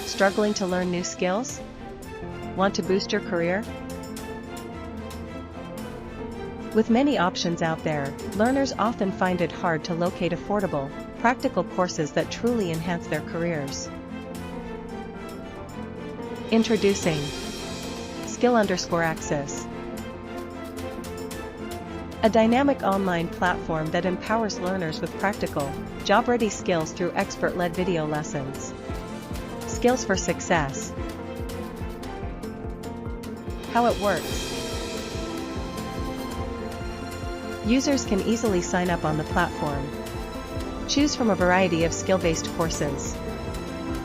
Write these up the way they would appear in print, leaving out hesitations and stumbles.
Struggling to learn new skills? Want to boost your career? With many options out there, learners often find it hard to locate affordable, practical courses that truly enhance their careers. Introducing Skill_Access, a dynamic online platform that empowers learners with practical, job-ready skills through expert-led video lessons. Skills for success. How it works. Users can easily sign up on the platform. Choose from a variety of skill-based courses.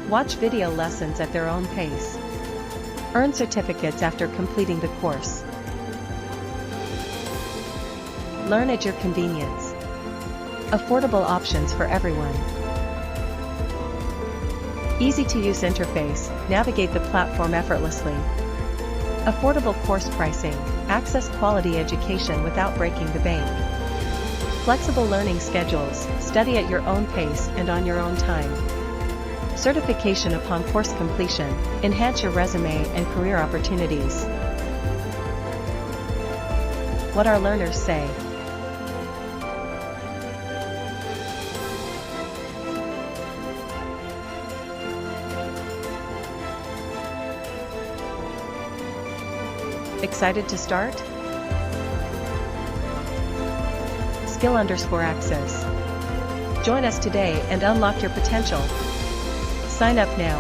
Watch video lessons at their own pace. Earn certificates after completing the course. Learn at your convenience. Affordable options for everyone. Easy-to-use interface, navigate the platform effortlessly. Affordable course pricing, access quality education without breaking the bank. Flexible learning schedules, study at your own pace and on your own time. Certification upon course completion, enhance your resume and career opportunities. What our learners say. Excited to start? Skill_Access. Join us today and unlock your potential. Sign up now.